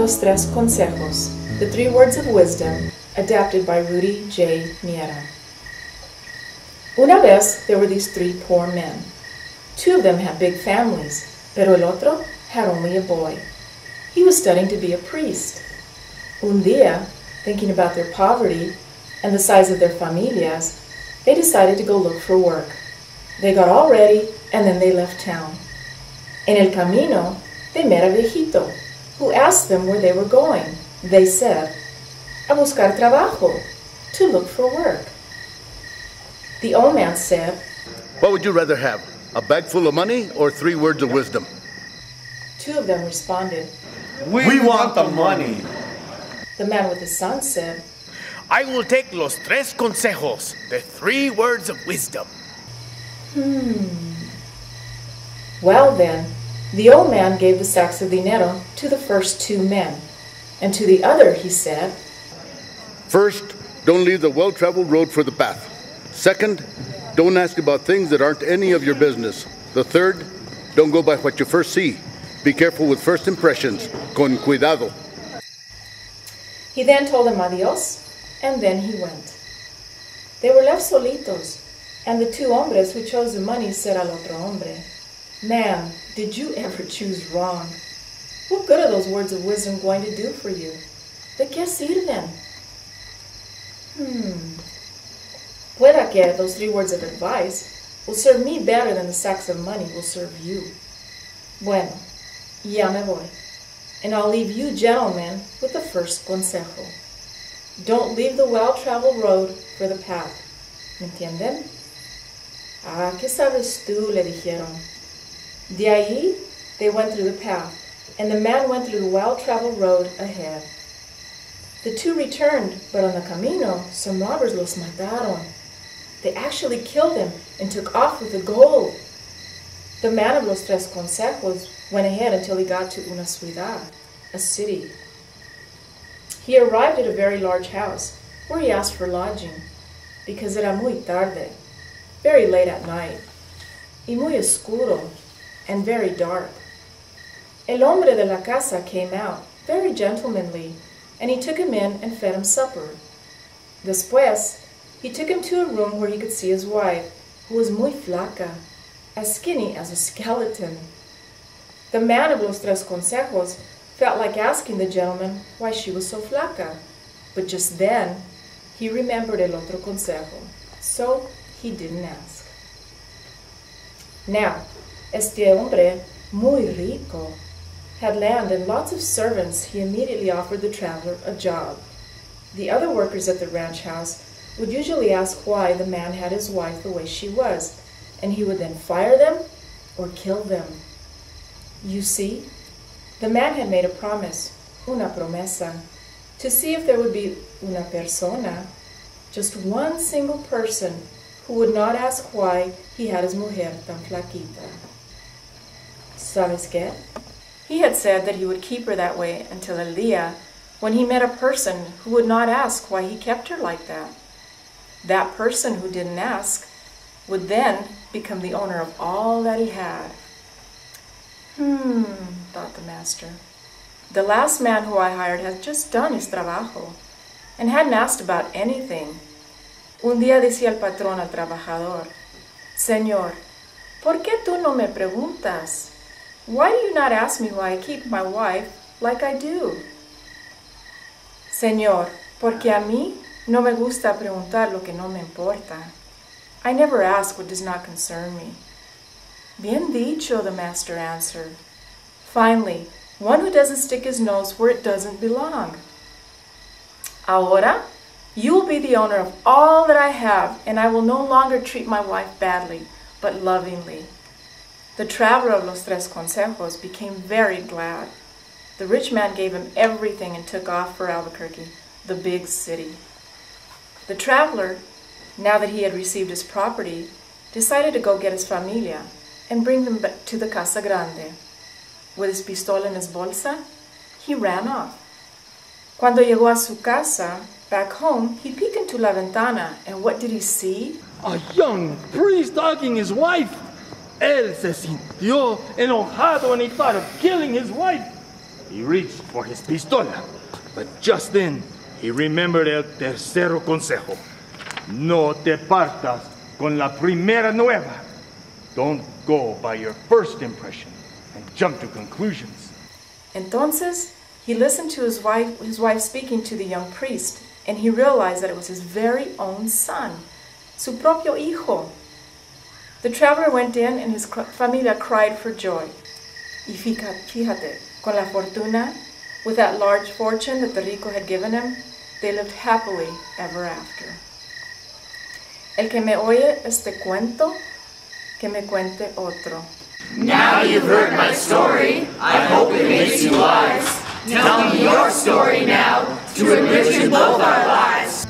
los tres consejos, the 3 words of wisdom, adapted by Rudy J. Miera. Una vez there were these 3 poor men. 2 of them had big families, pero el otro had only a boy. He was studying to be a priest. Un día, thinking about their poverty and the size of their familias, they decided to go look for work. They got all ready and then they left town. En el camino, they met a viejito who asked them where they were going. They said, "A buscar trabajo," to look for work. The old man said, "What would you rather have, a bag full of money or 3 words of wisdom?" 2 of them responded, We want the money. The man with the son said, I will take los 3 consejos, the 3 words of wisdom. Well then, the old man gave the sacks of dinero to the first 2 men, and to the other he said, First, don't leave the well-traveled road for the path. Second, don't ask about things that aren't any of your business. The third, don't go by what you first see. Be careful with first impressions. Con cuidado. He then told them adios, and then he went. They were left solitos, and the 2 hombres who chose the money said al otro hombre, "Man, did you ever choose wrong? What good are those words of wisdom going to do for you? ¿De qué sirven?" Pueda que those 3 words of advice will serve me better than the sacks of money will serve you. Bueno, ya me voy. And I'll leave you gentlemen with the first consejo. Don't leave the well-traveled road for the path. ¿Me entienden? Ah, ¿qué sabes tú? Le dijeron. De ahí, they went through the path, and the man went through the well-traveled road ahead. The 2 returned, but on the camino, some robbers los mataron. They actually killed him and took off with the gold. The man of los 3 consejos went ahead until he got to una ciudad, a city. He arrived at a very large house, where he asked for lodging, because era muy tarde, very late at night, y muy oscuro, and very dark. El hombre de la casa came out, very gentlemanly, and he took him in and fed him supper. Después, he took him to a room where he could see his wife, who was muy flaca, as skinny as a skeleton. The man of los 3 consejos felt like asking the gentleman why she was so flaca, but just then he remembered el otro consejo, so he didn't ask. Now, este hombre, muy rico, had land and lots of servants. He immediately offered the traveler a job. The other workers at the ranch house would usually ask why the man had his wife the way she was, and he would then fire them or kill them. You see, the man had made a promise, una promesa, to see if there would be una persona, just one single person, who would not ask why he had his mujer tan flaquita. ¿Sabes qué? He had said that he would keep her that way until el día when he met a person who would not ask why he kept her like that. That person who didn't ask would then become the owner of all that he had. Thought the master. The last man who I hired has just done his trabajo and hadn't asked about anything. Un día decía el patrón al trabajador, "Señor, ¿por qué tú no me preguntas? Why do you not ask me why I keep my wife like I do?" "Señor, porque a mí no me gusta preguntar lo que no me importa. I never ask what does not concern me." "Bien dicho," the master answered. "Finally, one who doesn't stick his nose where it doesn't belong. Ahora, you will be the owner of all that I have, and I will no longer treat my wife badly, but lovingly." The traveler of los 3 consejos became very glad. The rich man gave him everything and took off for Albuquerque, the big city. The traveler, now that he had received his property, decided to go get his familia and bring them back to the Casa Grande. With his pistola in his bolsa, he ran off. Cuando llegó a su casa, back home, he peeked into la ventana, and what did he see? A young priest dogging his wife. Él se sintió enojado and he thought of killing his wife. He reached for his pistola, but just then he remembered el tercero consejo. No te partas con la primera nueva. Don't go by your first impression and jump to conclusions. Entonces, he listened to his wife speaking to the young priest, and he realized that it was his very own son, su propio hijo. The traveler went in, and his familia cried for joy. Y fíjate, con la fortuna, with that large fortune that the rico had given him, they lived happily ever after. El que me oye este cuento, que me cuente otro. Now you've heard my story, I hope it makes you wise. Tell me your story now, to enrich both our lives.